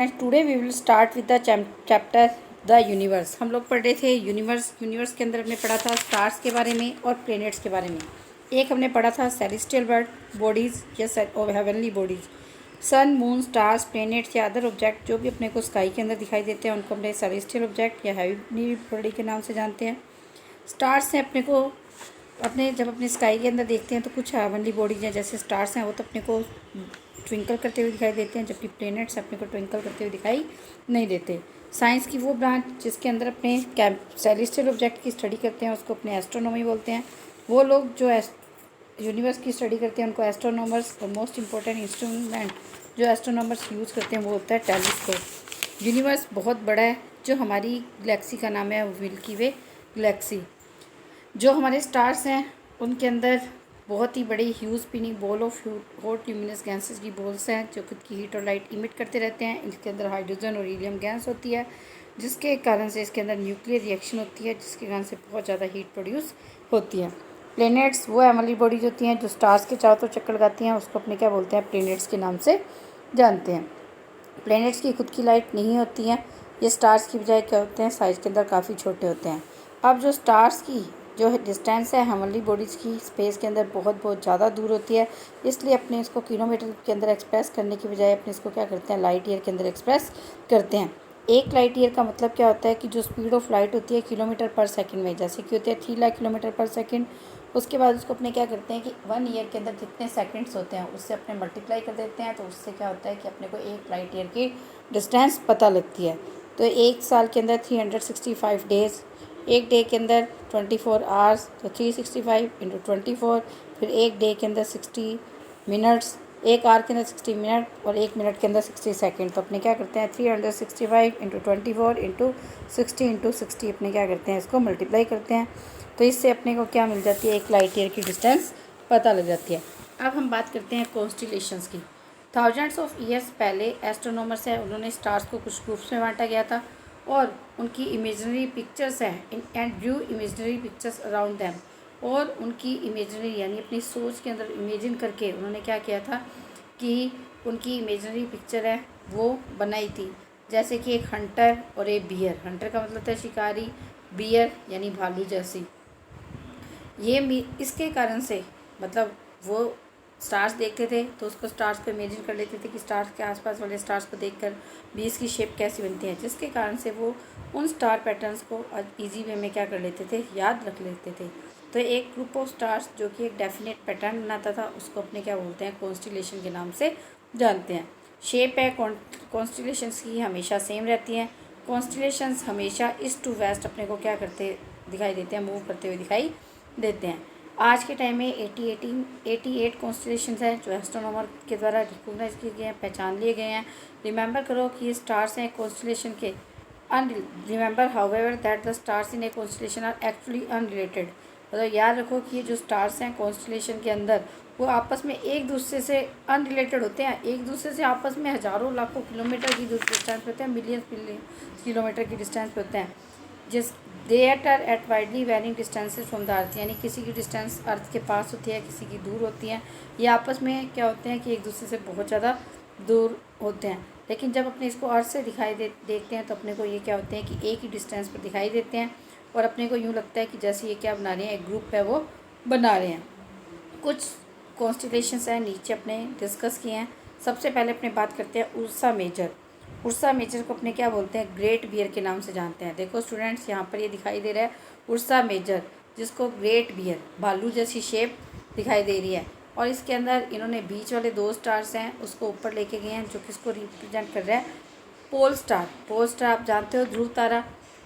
And today we will start with the chapter the universe. हम लोग पढ़ रहे थे यूनिवर्स के अंदर हमने पढ़ा था स्टार्स के बारे में और प्लैनेट्स के बारे में। एक हमने पढ़ा था सेलेस्टियल बॉडीज़ या हेवनली बॉडीज़, सन, मून, स्टार्स, प्लैनेट्स या अदर ऑब्जेक्ट जो भी अपने को स्काई के अंदर दिखाई देते हैं उनको अपने सेलेस्टियल ऑब्जेक्ट या हेवनली बॉडी के नाम से जानते हैं। स्टार्स हैं अपने को जब अपने स्काई के अंदर देखते हैं तो कुछ हेवनली बॉडीज हैं, जैसे स्टार्स हैं वो तो अपने को ट्विंकल करते हुए दिखाई देते हैं, जबकि प्लैनेट्स अपने को ट्विंकल करते हुए दिखाई नहीं देते। साइंस की वो ब्रांच जिसके अंदर अपने सेलेस्टियल ऑब्जेक्ट की स्टडी करते हैं उसको अपने एस्ट्रोनॉमी बोलते हैं। वो लोग जो यूनिवर्स की स्टडी करते हैं उनको एस्ट्रोनॉमर्स, और मोस्ट इंपॉर्टेंट इंस्ट्रूमेंट जो एस्ट्रोनॉमर्स यूज़ करते हैं वो होता है टेलीस्कोप। यूनिवर्स बहुत बड़ा है। जो हमारी गैलेक्सी का नाम है मिल्की वे गैलेक्सी। जो हमारे स्टार्स हैं उनके अंदर बहुत ही बड़ी huge spinning ball of hot luminous gases की बॉल्स हैं जो खुद की हीट और लाइट इमिट करते रहते हैं। इसके अंदर हाइड्रोजन और हीलियम गैस होती है, जिसके कारण से इसके अंदर न्यूक्लियर रिएक्शन होती है, जिसके कारण से बहुत ज़्यादा हीट प्रोड्यूस होती है। प्लैनेट्स वो हेवनली बॉडीज होती हैं जो स्टार्स के चारों तरफ चक्कर लगाती हैं, उसको अपने क्या बोलते हैं, प्लैनेट्स के नाम से जानते हैं। प्लैनेट्स की खुद की लाइट नहीं होती हैं, ये स्टार्स की बजाय क्या होते हैं, साइज़ के अंदर काफ़ी छोटे होते हैं। अब जो स्टार्स की जो डिस्टेंस है हेवनली बॉडीज़ की स्पेस के अंदर बहुत ज़्यादा दूर होती है, इसलिए अपने इसको किलोमीटर के अंदर एक्सप्रेस करने की बजाय अपने इसको क्या करते हैं, लाइट ईयर के अंदर एक्सप्रेस करते हैं। एक लाइट ईयर का मतलब क्या होता है कि जो स्पीड ऑफ लाइट होती है किलोमीटर पर सेकंड में, जैसे कि होती है 3 लाख किलोमीटर पर सेकंड। उसके बाद उसको अपने क्या करते हैं कि 1 ईयर के अंदर जितने सेकंड्स होते हैं उससे अपने मल्टीप्लाई कर देते हैं, तो उससे क्या होता है कि अपने को एक लाइट ईयर की डिस्टेंस पता लगती है। तो एक साल के अंदर 365 डेज़, एक डे के अंदर 24 आवर्स, तो 365 इंटू 24, फिर एक डे के अंदर 60 मिनट्स, एक आवर के अंदर 60 मिनट और एक मिनट के अंदर 60 सेकंड। तो अपने क्या करते हैं 365 इंटू 24 इंटू 60 इंटू 60 अपने क्या करते हैं, इसको मल्टीप्लाई करते हैं, तो इससे अपने को क्या मिल जाती है, एक लाइट ईयर की डिस्टेंस पता लग जाती है। अब हम बात करते हैं कॉन्स्टिलेशंस की। थाउजेंड्स ऑफ ईयर्स पहले एस्ट्रोनॉमर्स हैं उन्होंने स्टार्स को कुछ ग्रुप्स में बांटा गया था और उनकी इमेजनरी पिक्चर्स हैं and Drew imaginary pictures around them, और उनकी इमेजनरी यानी अपनी सोच के अंदर इमेजिन करके उन्होंने क्या किया था कि उनकी इमेजनरी पिक्चर है वो बनाई थी। जैसे कि एक हंटर और एक बियर, हंटर का मतलब था शिकारी, बियर यानी भालू जैसी। इसके कारण से मतलब वो स्टार्स देखते थे तो उसको स्टार्स को इमेजिन कर लेते थे कि स्टार्स के आसपास वाले स्टार्स को देखकर भी इसकी शेप कैसी बनती है, जिसके कारण से वो उन स्टार पैटर्न्स को इजी वे में क्या कर लेते थे, याद रख लेते थे। तो एक ग्रुप ऑफ स्टार्स जो कि एक डेफिनेट पैटर्न बनाता था उसको अपने क्या बोलते हैं, कॉन्स्टिलेशन के नाम से जानते हैं। शेप है कॉन्स्टिलेशंस की हमेशा सेम रहती हैं। कॉन्स्टिलेशंस हमेशा ईस्ट टू वेस्ट अपने को क्या करते दिखाई देते हैं, मूव करते हुए दिखाई देते हैं। आज के टाइम में 88 कॉन्स्टलेशंस हैं जो एस्ट्रोनॉमर के द्वारा रिकॉग्नाइज किए गए हैं, पहचान लिए गए हैं। रिमेंबर करो कि ये स्टार्स हैं कॉन्स्टलेशन के remember however that the stars in a constellation are actually unrelated. मतलब याद रखो कि ये जो स्टार्स हैं कॉन्स्टलेशन के अंदर वो आपस में एक दूसरे से अनरिलेटेड होते हैं, एक दूसरे से आपस में हज़ारों लाखों किलोमीटर की डिस्टेंस पे होते हैं, मिलियन किलोमीटर की डिस्टेंस पे होते हैं। जिस that are at widely varying distances from the earth, यानी किसी की डिस्टेंस अर्थ के पास होती है, किसी की दूर होती है। ये आपस में क्या होते हैं कि एक दूसरे से बहुत ज़्यादा दूर होते हैं, लेकिन जब अपने इसको अर्थ से देखते हैं तो अपने को ये क्या होते हैं कि एक ही डिस्टेंस पर दिखाई देते हैं, और अपने को यूँ लगता है कि जैसे ये क्या बना रहे हैं, एक ग्रुप है वो बना रहे हैं। कुछ कॉन्स्टिलेशंस हैं नीचे अपने डिस्कस किए हैं। सबसे पहले अपने बात करते हैं उर्सा मेजर। उर्सा मेजर को अपने क्या बोलते हैं, ग्रेट बियर के नाम से जानते हैं। देखो स्टूडेंट्स यहाँ पर ये दिखाई दे रहा है उर्सा मेजर, जिसको ग्रेट बियर भालू जैसी शेप दिखाई दे रही है, और इसके अंदर इन्होंने बीच वाले 2 स्टार्स हैं उसको ऊपर लेके गए हैं जो किसको रिप्रेजेंट कर रहा है, पोल स्टार। पोल स्टार आप जानते हो ध्रुव तारा,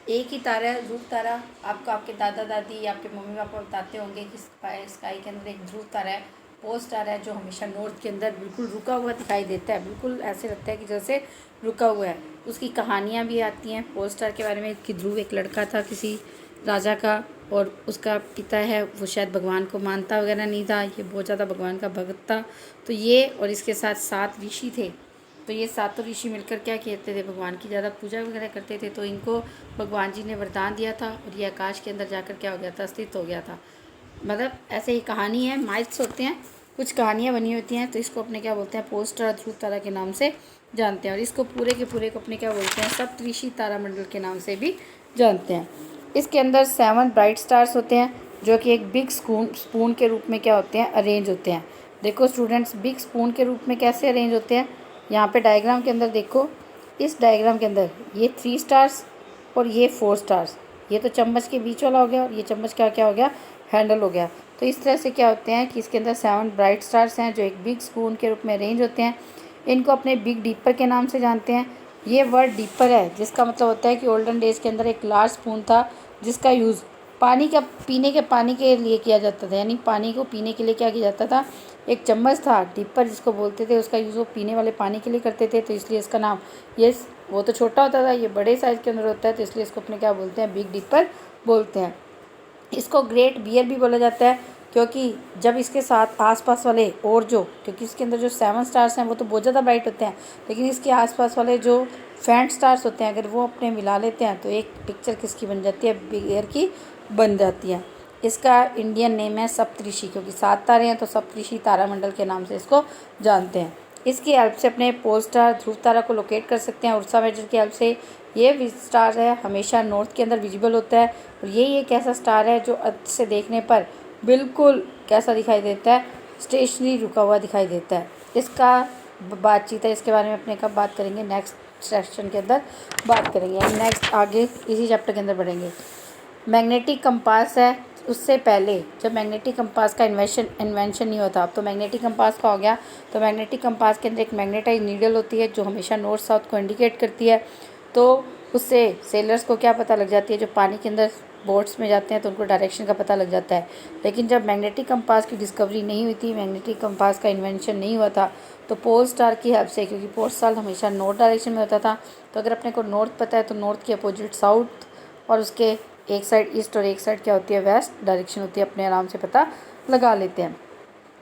एक ही तारा है ध्रुव तारा। आपको आपके दादा दादी या आपके मम्मी पापा बताते होंगे कि स्काई के अंदर एक ध्रुव तारा है, पोल स्टार है, जो हमेशा नॉर्थ के अंदर बिल्कुल रुका हुआ दिखाई देता है, बिल्कुल ऐसे लगता है कि जैसे रुका हुआ है। उसकी कहानियाँ भी आती हैं पोल स्टार के बारे में कि ध्रुव एक लड़का था किसी राजा का, और उसका पिता है वो शायद भगवान को मानता वगैरह नहीं था, ये बहुत ज़्यादा भगवान का भक्त था। तो ये और इसके साथ 7 ऋषि थे, तो ये सातों ऋषि मिलकर क्या कहते थे, भगवान की ज़्यादा पूजा वगैरह करते थे। तो इनको भगवान जी ने वरदान दिया था और ये आकाश के अंदर जाकर क्या हो गया था, स्थित हो गया था। मतलब ऐसे ही कहानी है, माइथ्स होते हैं, कुछ कहानियाँ बनी होती हैं, तो इसको अपने क्या बोलते हैं, पोल स्टार ध्रुव तारा के नाम से जानते हैं। और इसको पूरे के पूरे को अपने क्या बोलते हैं, सप्तऋषि तारामंडल के नाम से भी जानते हैं। इसके अंदर 7 ब्राइट स्टार्स होते हैं जो कि एक बिग स्पून के रूप में क्या होते हैं, अरेंज होते हैं। देखो स्टूडेंट्स, बिग स्पून के रूप में कैसे अरेंज होते हैं, यहाँ पे डायग्राम के अंदर देखो, इस डायग्राम के अंदर ये 3 स्टार्स और ये 4 स्टार्स, ये तो चम्मच के बीच वाला हो गया और ये चम्मच का क्या हो गया, हैंडल हो गया। तो इस तरह से क्या होते हैं कि इसके अंदर 7 ब्राइट स्टार्स हैं जो एक बिग स्पून के रूप में अरेंज होते हैं। इनको अपने बिग डीपर के नाम से जानते हैं। ये वर्ड डीपर है जिसका मतलब होता है कि ओल्डन डेज के अंदर एक लार्ज स्पून था जिसका यूज़ पानी का पानी के लिए किया जाता था, यानी पानी को पीने के लिए क्या किया जाता था, एक चम्मच था डिपर जिसको बोलते थे, उसका यूज़ वो पीने वाले पानी के लिए करते थे, तो इसलिए इसका नाम ये, वो तो छोटा होता था, ये बड़े साइज़ के अंदर होता है, तो इसलिए इसको अपने क्या बोलते हैं, बिग डिपर बोलते हैं। इसको ग्रेट बियर भी बोला जाता है क्योंकि जब इसके साथ आसपास वाले और जो, क्योंकि इसके अंदर जो 7 स्टार्स हैं वो तो बहुत ज़्यादा ब्राइट होते हैं, लेकिन इसके आसपास वाले जो फैंट स्टार्स होते हैं अगर वो अपने मिला लेते हैं तो एक पिक्चर किसकी बन जाती है, बियर की बन जाती है। इसका इंडियन नेम है सप्तऋषि, क्योंकि 7 तारे हैं तो सप्तऋषि तारामंडल के नाम से इसको जानते हैं। इसकी हेल्प से अपने पोल स्टार ध्रुव तारा को लोकेट कर सकते हैं। उर्सा मेजर की हेल्प से ये स्टार है हमेशा नॉर्थ के अंदर विजिबल होता है, और यही एक ऐसा स्टार है जो अर्थ से देखने पर बिल्कुल कैसा दिखाई देता है, स्टेशनरी रुका हुआ दिखाई देता है। इसका बातचीत है, इसके बारे में अपने कब बात करेंगे, नेक्स्ट सेक्शन के अंदर बात करेंगे। हम नेक्स्ट आगे इसी चैप्टर के अंदर बढ़ेंगे। मैग्नेटिक कंपास है, उससे पहले जब मैग्नेटिक कंपास का इन्वेंशन नहीं होता, अब तो मैग्नेटिक कंपास का हो गया। तो मैग्नेटिक कंपास के अंदर एक मैग्नेटाइज नीडल होती है जो हमेशा नॉर्थ साउथ को इंडिकेट करती है, तो उससे सेलर्स को क्या पता लग जाती है, जो पानी के अंदर बोट्स में जाते हैं तो उनको डायरेक्शन का पता लग जाता है। लेकिन जब मैग्नेटिक कंपास की डिस्कवरी नहीं हुई थी, मैग्नेटिक कंपास का इन्वेंशन नहीं हुआ था, तो पोल स्टार की हेल्प से, क्योंकि पोल स्टार हमेशा नॉर्थ डायरेक्शन में होता था, तो अगर अपने को नॉर्थ पता है तो नॉर्थ की अपोजिट साउथ और उसके एक साइड ईस्ट और एक साइड क्या होती है, वेस्ट डायरेक्शन होती है, अपने आराम से पता लगा लेते हैं।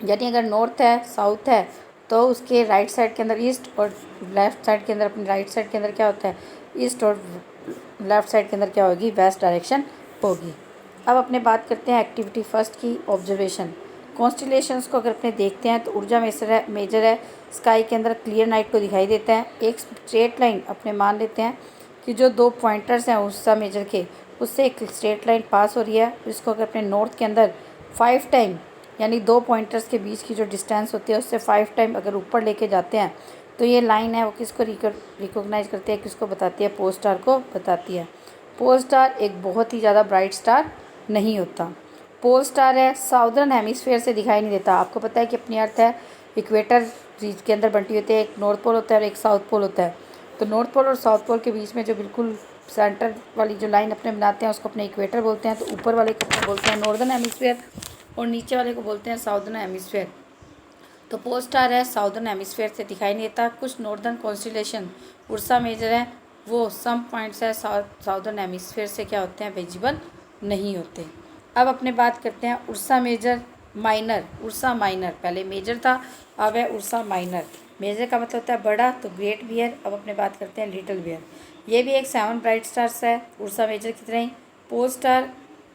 यानी अगर नॉर्थ है साउथ है तो उसके राइट साइड के अंदर ईस्ट और लेफ़्ट साइड के अंदर, अपने राइट साइड के अंदर क्या होता है, ईस्ट और लेफ़्ट साइड के अंदर क्या होगी, वेस्ट डायरेक्शन होगी। अब अपने बात करते हैं एक्टिविटी फर्स्ट की, ऑब्जर्वेशन। कॉन्स्टिलेशंस को अगर अपने देखते हैं तो ऊर्जा मेजर है, स्काई के अंदर क्लियर नाइट को दिखाई देता है। एक स्ट्रेट लाइन अपने मान लेते हैं कि जो 2 पॉइंटर्स हैं ऊर्जा मेजर के, उससे एक स्ट्रेट लाइन पास हो रही है। इसको अगर अपने नॉर्थ के अंदर 5 टाइम, यानी 2 पॉइंटर्स के बीच की जो डिस्टेंस होती है उससे 5 टाइम अगर ऊपर लेके जाते हैं तो ये लाइन है वो किसको रिकॉग्नाइज करती है, किसको बताती है, पोल स्टार को बताती है। पोल स्टार एक बहुत ही ज़्यादा ब्राइट स्टार नहीं होता। पोल स्टार है साउदर्न हेमिस्फेयर से दिखाई नहीं देता। आपको पता है कि अपनी अर्थ है इक्वेटर रीज के अंदर बंटी होती है, एक नॉर्थ पोल होता है और एक साउथ पोल होता है। तो नॉर्थ पोल और साउथ पोल के बीच में जो बिल्कुल सेंटर वाली जो लाइन अपने बनाते हैं उसको अपने इक्वेटर बोलते हैं। तो ऊपर वाले को अपने बोलते हैं नॉर्दर्न हेमिस्फेयर और नीचे वाले को बोलते हैं साउदर्न हेमिस्फेयर। तो पोल स्टार है साउदर्न हेमिस्फेयर से दिखाई नहीं देता। कुछ नॉर्दर्न कॉन्स्टिलेशन उर्सा मेजर है वो सम पॉइंट्स है साउदर्न हेमिस्फेयर से क्या होते हैं, विजिबल नहीं होते। अब अपने बात करते हैं Ursa Major Minor. Ursa Minor पहले मेजर था, अब है उर्सा माइनर। मेजर का मतलब होता है बड़ा, तो ग्रेट बियर। अब अपने बात करते हैं लिटिल बियर। ये भी एक 7 ब्राइट स्टार्स है उर्सा मेजर की तरह ही। Pole star,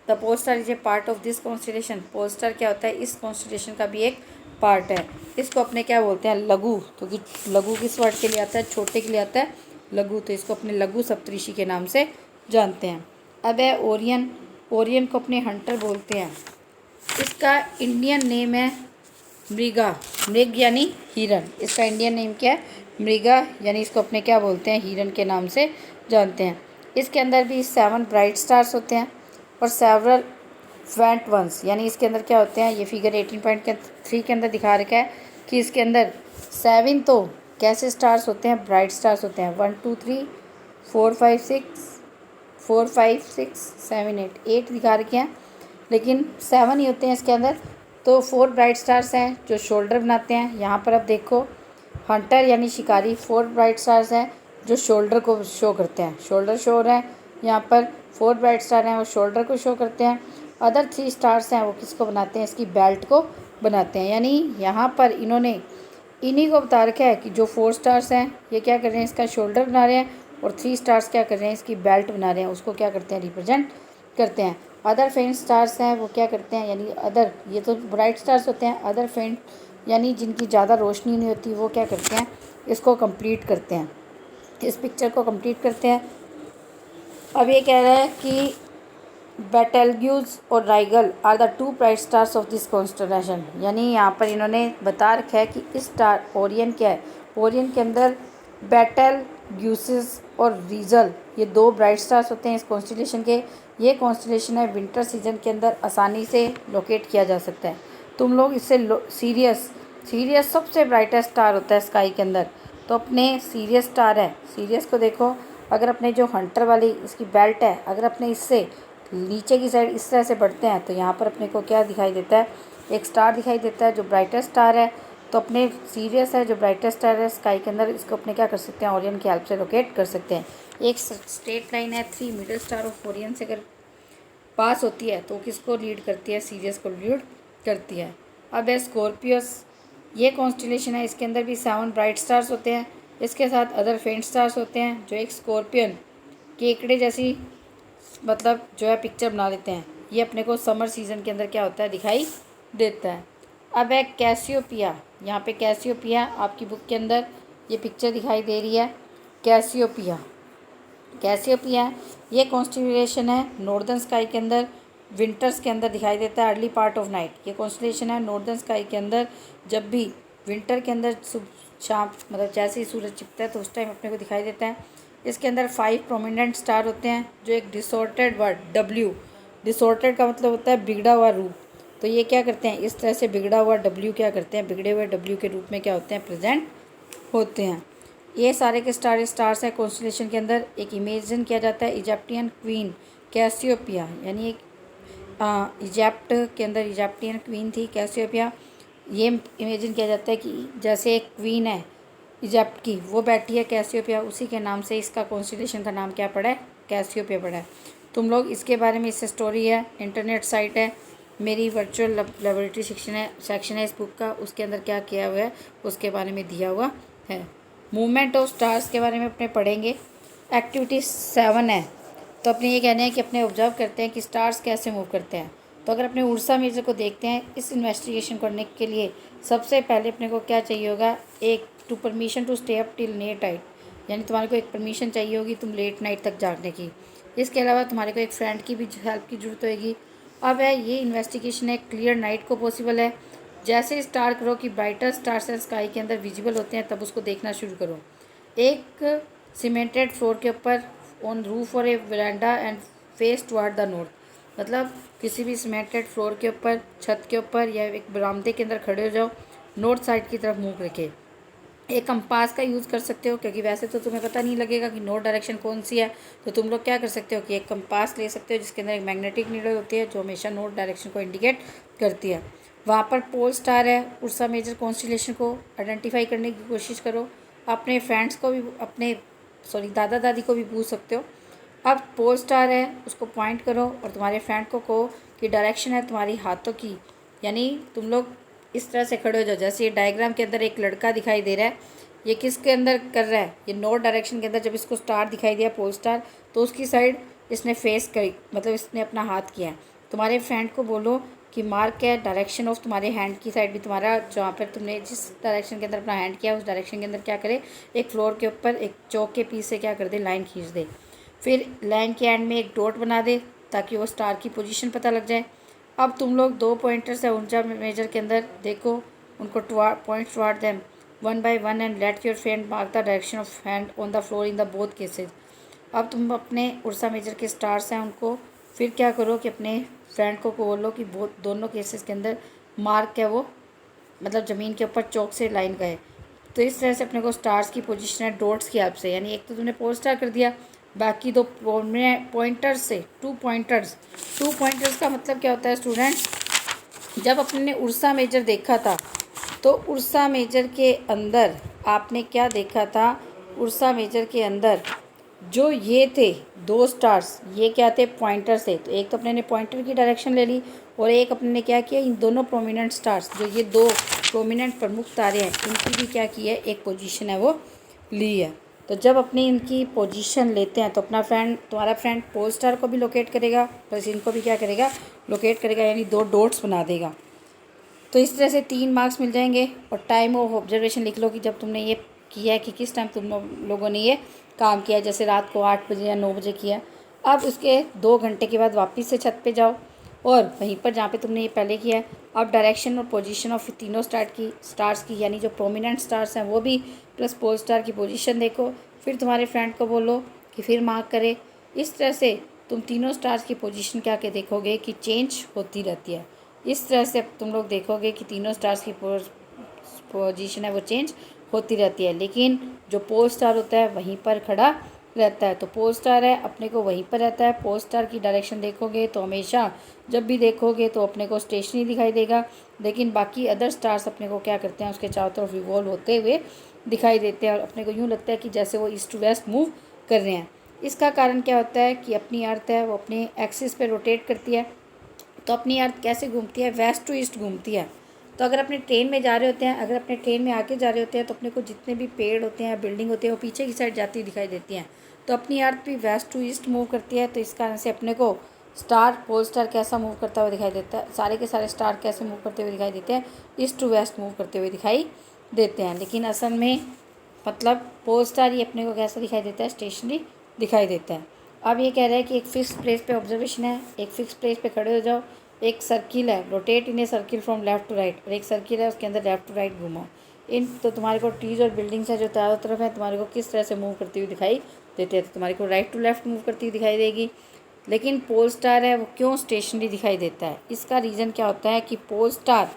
the pole star is a part of this constellation. Pole star क्या होता है, इस कॉन्स्टिलेशन का भी एक पार्ट है। इसको अपने क्या बोलते हैं, लघु, क्योंकि लघु किस वर्ड के लिए आता है, छोटे के लिए आता है लघु, तो इसको अपने लघु सप्तऋषि के नाम से जानते हैं। अब है ओरियन। ओरियन को अपने हंटर बोलते हैं। इसका इंडियन नेम है मृगा। मृग यानी हिरन, इसका इंडियन नेम क्या है, मृगा, यानी इसको अपने क्या बोलते हैं, हिरन के नाम से जानते हैं। इसके अंदर भी 7 ब्राइट स्टार्स होते हैं और सेवरल फेंट वंस, यानी इसके अंदर क्या होते हैं, ये फिगर 18.3 के अंदर दिखा रखा है कि इसके अंदर 7 तो कैसे स्टार्स होते हैं, ब्राइट स्टार्स होते हैं। 1 2 3 4 5 6 7 8 दिखा रखे हैं, लेकिन 7 ही होते हैं इसके अंदर। तो 4 ब्राइट स्टार्स हैं जो शोल्डर बनाते हैं। यहाँ पर अब देखो हंटर यानी शिकारी, 4 ब्राइट स्टार्स हैं जो शोल्डर को शो करते हैं, शोल्डर शो हो रहा है यहाँ पर। 4 ब्राइट स्टार हैं वो शोल्डर को शो करते हैं। अदर 3 स्टार्स हैं वो किसको बनाते हैं, इसकी बेल्ट को बनाते हैं। यानी यहाँ पर इन्होंने इन्हीं को बता रखा है कि जो 4 स्टार्स हैं ये क्या कर रहे हैं, इसका शोल्डर बना रहे हैं, और 3 स्टार्स क्या कर रहे हैं, इसकी बेल्ट बना रहे हैं, उसको क्या करते हैं, रिप्रेजेंट करते हैं। अदर फेंट स्टार्स हैं वो क्या करते हैं, यानी अदर, ये तो ब्राइट स्टार्स होते हैं, अदर फेंट यानी जिनकी ज़्यादा रोशनी नहीं होती वो क्या करते हैं, इसको कंप्लीट करते हैं, इस पिक्चर को कंप्लीट करते हैं। अब ये कह रहा है कि बेटेलग्यूज और Rigel are the two bright stars of this constellation. यानी यहाँ पर इन्होंने बता रखा है कि इस स्टार ओरियन क्या है, ओरियन के अंदर बेटेलग्यूसिस और रीजल ये दो ब्राइट स्टार्स होते हैं इस कॉन्स्टलेशन के। ये कॉन्स्टलेशन है विंटर सीजन के अंदर आसानी से लोकेट किया जा सकता है। तुम लोग इससे सीरियस सबसे ब्राइटेस्ट स्टार होता है स्काई के अंदर, तो अपने सीरियस स्टार है, सीरियस को देखो, अगर अपने जो हंटर वाली इसकी बेल्ट है, अगर अपने इससे नीचे की साइड इस तरह से बढ़ते हैं तो यहाँ पर अपने को क्या दिखाई देता है, एक स्टार दिखाई देता है जो ब्राइटेस्ट स्टार है। तो अपने सीरियस है जो ब्राइटेस्ट स्टार है स्काई के अंदर, इसको अपने क्या कर सकते हैं, ओरियन की हेल्प से लोकेट कर सकते हैं। एक स्ट्रेट लाइन है 3 मिडल स्टार ऑफ ओरियन से अगर पास होती है तो किसको लीड करती है, सीरियस को लीड करती है। अब है स्कॉर्पियस, ये कॉन्स्टलेशन है, इसके अंदर भी 7 ब्राइट स्टार्स होते हैं, इसके साथ अदर फेंट स्टार्स होते हैं जो एक स्कॉर्पियन केकड़े जैसी मतलब जो है पिक्चर बना लेते हैं। ये अपने को समर सीज़न के अंदर क्या होता है, दिखाई देता है। अब है कैसियोपिया, यहाँ पे कैसियोपिया आपकी बुक के अंदर ये पिक्चर दिखाई दे रही है, कैसियोपिया ये कॉन्स्टलेशन है नॉर्दर्न स्काई के अंदर, विंटर्स के अंदर दिखाई देता है अर्ली पार्ट ऑफ नाइट। ये कॉन्स्टलेशन है नॉर्दर्न स्काई के अंदर, जब भी विंटर के अंदर शाम मतलब जैसे ही सूरज छिपता है तो उस टाइम अपने को दिखाई देता है। इसके अंदर 5 प्रोमिनेंट स्टार होते हैं जो एक डिसऑर्डेड वर्ड डब्ल्यू, डिसऑर्डेड का मतलब होता है बिगड़ा हुआ रूप, तो ये क्या करते हैं, इस तरह से बिगड़ा हुआ डब्ल्यू क्या करते हैं, बिगड़े हुए डब्ल्यू के रूप में क्या होते हैं, प्रेजेंट होते हैं। ये सारे के स्टार्स हैं कॉन्स्टलेशन के अंदर। एक इमेजिन किया जाता है इजिप्टियन क्वीन कैसियोपिया, यानी एक इजिप्ट के अंदर इजिप्टियन क्वीन थी कैसियोपिया। ये इमेजिन किया जाता है कि जैसे एक क्वीन है इजिप्ट की, वो बैठी है कैसियोपिया, उसी के नाम से इसका कॉन्स्टलेशन का नाम क्या पड़ा है, कैसियोपिया पड़ा है। तुम लोग इसके बारे में, इससे स्टोरी है, इंटरनेट साइट है, मेरी वर्चुअल लेबोरेटरी सेक्शन है इस बुक का, उसके अंदर क्या किया हुआ है उसके बारे में दिया हुआ है। मूवमेंट ऑफ स्टार्स के बारे में अपने पढ़ेंगे। एक्टिविटी 7 है, तो अपने ये कहना है कि अपने ऑब्जर्व करते हैं कि स्टार्स कैसे मूव करते हैं। तो अगर अपने उर्सा मेजर को देखते हैं, इस इन्वेस्टिगेशन करने के लिए सबसे पहले अपने को क्या चाहिए होगा, एक two permission to stay up till late night, यानी तुम्हारे को एक परमिशन चाहिए होगी तुम लेट नाइट तक जागने की। इसके अलावा तुम्हारे को एक फ्रेंड की भी हेल्प की ज़रूरत होगी। अब है ये इन्वेस्टिगेशन है क्लियर नाइट को पॉसिबल है, जैसे स्टार करो कि ब्राइटर स्टार्स स्काई के अंदर विजिबल होते हैं तब उसको देखना शुरू करो। एक सीमेंटेड फ्लोर के ऊपर ऑन रूफ और a veranda and face toward the north, मतलब किसी भी सीमेंटेड फ्लोर के ऊपर, छत के ऊपर या एक बरामदे के अंदर खड़े हो जाओ, नॉर्थ साइड की तरफ मुँह रखे। एक कंपास का यूज़ कर सकते हो, क्योंकि वैसे तो तुम्हें पता नहीं लगेगा कि नॉर्थ डायरेक्शन कौन सी है, तो तुम लोग क्या कर सकते हो कि एक कंपास ले सकते हो जिसके अंदर एक मैग्नेटिक नीडल होती है जो हमेशा नॉर्थ डायरेक्शन को इंडिकेट करती है। वहाँ पर पोल स्टार है, उर्सा मेजर कॉन्स्टलेशन को आइडेंटिफाई करने की कोशिश करो। अपने फ्रेंड्स को भी, अपने दादा दादी को भी पूछ सकते हो। अब पोल स्टार है उसको पॉइंट करो और तुम्हारे फ्रेंड को कहो कि डायरेक्शन है तुम्हारी हाथों की, यानी तुम लोग इस तरह से खड़े हो जाओ। जैसे ये डायग्राम के अंदर एक लड़का दिखाई दे रहा है, ये किसके अंदर कर रहा है, ये नॉर्थ डायरेक्शन के अंदर। जब इसको स्टार दिखाई दिया पोल स्टार, तो उसकी साइड इसने फेस करी, मतलब इसने अपना हाथ किया है। तुम्हारे फ्रेंड को बोलो कि मार्क है डायरेक्शन ऑफ तुम्हारे हैंड की साइड भी, तुम्हारा जहाँ पर तुमने जिस डायरेक्शन के अंदर अपना हैंड किया उस डायरेक्शन के अंदर क्या करे, एक फ्लोर के ऊपर एक चौक के पीस से क्या कर दे, लाइन खींच दे। फिर लाइन के एंड में एक डॉट बना दे ताकि वो स्टार की पोजीशन पता लग जाए। अब तुम लोग 2 पॉइंटर्स है उर्जा मेजर के अंदर, देखो उनको points toward them 1 by 1 and let your friend mark the direction of hand on the floor in the both cases. अब तुम अपने उर्सा मेजर के स्टार्स हैं उनको फिर क्या करो कि अपने फ्रेंड को बोलो कि दोनों केसेस के अंदर मार्क है वो, मतलब ज़मीन के ऊपर चौक से लाइन गए। तो इस तरह से अपने को स्टार्स की पोजीशन है डॉट्स की हेल्प से, यानी एक तो तुमने पोल स्टार कर दिया, बाकी 2 पॉइंटर्स से 2 पॉइंटर्स का मतलब क्या होता है स्टूडेंट्स, जब अपने ने उर्सा मेजर देखा था तो उर्सा मेजर के अंदर आपने क्या देखा था, उर्सा मेजर के अंदर जो ये थे 2 स्टार्स, ये क्या थे, पॉइंटर्स थे। तो एक तो अपने ने पॉइंटर की डायरेक्शन ले ली और एक अपने ने क्या किया, इन दोनों प्रोमिनेंट स्टार्स जो ये 2 प्रोमिनेंट प्रमुख तारे हैं इनकी भी क्या की है, एक पोजीशन है वो ली है। तो जब अपनी इनकी पोजीशन लेते हैं तो अपना फ्रेंड, तुम्हारा फ्रेंड पोल स्टार को भी लोकेट करेगा प्लस इनको भी क्या करेगा, लोकेट करेगा, यानी 2 डॉट्स बना देगा। तो इस तरह से 3 मार्क्स मिल जाएंगे। और टाइम ऑफ ऑब्जर्वेशन लिख लो कि जब तुमने ये किया है कि किस टाइम तुम लोगों ने ये काम किया, जैसे रात को 8 बजे या 9 बजे किया। अब उसके 2 घंटे के बाद वापस से छत पे जाओ और वहीं पर जहाँ पे तुमने ये पहले किया है, अब डायरेक्शन और पोजीशन ऑफ तीनों स्टार्स की यानी जो प्रोमिनेंट स्टार्स हैं वो भी, प्लस पोल स्टार की पोजीशन देखो। फिर तुम्हारे फ्रेंड को बोलो कि फिर मार्क करे। इस तरह से तुम तीनों स्टार्स की पोजीशन क्या के देखोगे कि चेंज होती रहती है। इस तरह से तुम लोग देखोगे कि तीनों स्टार्स की पोजीशन है वो चेंज होती रहती है, लेकिन जो पोल स्टार होता है वहीं पर खड़ा रहता है। तो पोल स्टार है अपने को वहीं पर रहता है। पोल स्टार की डायरेक्शन देखोगे तो हमेशा जब भी देखोगे तो अपने को स्टेशनरी दिखाई देगा, लेकिन बाकी अदर स्टार्स अपने को क्या करते हैं, उसके चारों तरफ रिवॉल्व होते हुए दिखाई देते हैं और अपने को यूँ लगता है कि जैसे वो ईस्ट टू वेस्ट मूव कर रहे हैं। इसका कारण क्या होता है कि अपनी अर्थ है वो अपने एक्सिस पे रोटेट करती है। तो अपनी अर्थ कैसे घूमती है, वेस्ट टू ईस्ट घूमती है। तो अगर अपने ट्रेन में जा रहे होते हैं, अगर अपने ट्रेन में आगे जा रहे होते हैं तो अपने को जितने भी पेड़ होते हैं, बिल्डिंग होती है, वो पीछे की साइड जाती दिखाई देती हैं। तो अपनी अर्थ भी वेस्ट टू ईस्ट मूव करती है। तो इस कारण से अपने को पोल स्टार कैसा मूव करता हुआ दिखाई देता है, सारे के सारे स्टार कैसे मूव करते हुए दिखाई देते हैं, ईस्ट टू वेस्ट मूव करते हुए दिखाई देते हैं। लेकिन असल में मतलब पोल स्टार ही अपने को कैसा दिखाई देता है, स्टेशनरी दिखाई देता है। अब ये कह रहा है कि एक फिक्स प्लेस पे ऑब्जर्वेशन है, एक फिक्स प्लेस पे खड़े हो जाओ। एक सर्किल है, rotate in a circle from left to right, और एक सर्किल है उसके अंदर लेफ्ट टू राइट घूमो। इन तो तुम्हारे को ट्रीज और बिल्डिंग्स है जो चारों तरफ है, तुम्हारे को किस तरह से मूव करती हुई दिखाई देते हैं, तो तुम्हारे को राइट टू लेफ्ट मूव करती हुई दिखाई देगी। लेकिन पोल स्टार है वो क्यों स्टेशनरी दिखाई देता है, इसका रीज़न क्या होता है कि पोल स्टार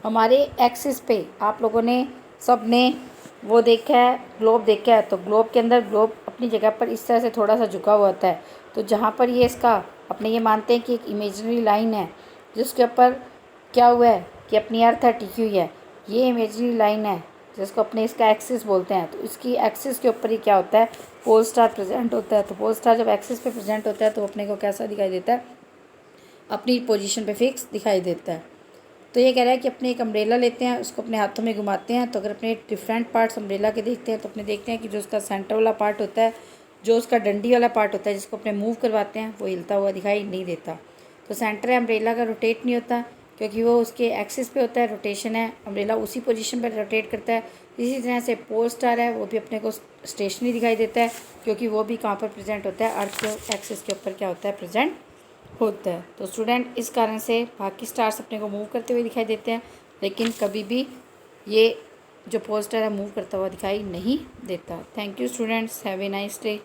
हमारे एक्सिस पे, आप लोगों ने सब ने वो देखा है, ग्लोब देखा है, तो ग्लोब के अंदर ग्लोब अपनी जगह पर इस तरह से थोड़ा सा झुका हुआ होता है। तो जहाँ पर ये इसका अपने ये मानते हैं कि एक इमेजिनरी लाइन है जिसके ऊपर क्या हुआ है कि अपनी अर्थ है टिकी हुई है, ये इमेजिनरी लाइन है जिसको अपने इसका एक्सिस बोलते हैं। तो इसकी एक्सिस के ऊपर ही क्या होता है, पोल स्टार प्रेजेंट होता है। तो पोल स्टार जब एक्सिस पे प्रेजेंट होता है तो अपने को कैसा दिखाई देता है, अपनी पोजीशन पे फिक्स दिखाई देता है। तो ये कह रहा है कि अपने एक अम्ब्रेला लेते हैं, उसको अपने हाथों में घुमाते हैं। तो अगर अपने डिफरेंट पार्ट्स अम्ब्रेला के देखते हैं तो अपने देखते हैं कि जो उसका सेंटर वाला पार्ट होता है, जो उसका डंडी वाला पार्ट होता है जिसको अपने मूव करवाते हैं, वो हिलता हुआ दिखाई नहीं देता। तो सेंटर है अम्ब्रेला का रोटेट नहीं होता क्योंकि वो उसके एक्सिस पे होता है, रोटेशन है, अम्ब्रेला उसी पोजीशन पर रोटेट करता है। इसी तरह से पोल स्टार है वो भी अपने को स्टेशनरी दिखाई देता है क्योंकि वो भी कहाँ पर प्रेजेंट होता है, अर्थ के एक्सिस के ऊपर क्या होता है, प्रेजेंट होता है। तो स्टूडेंट इस कारण से बाकी स्टार्स अपने को मूव करते हुए दिखाई देते हैं, लेकिन कभी भी ये जो पोल स्टार है मूव करता हुआ दिखाई नहीं देता। Thank you students, have a nice day.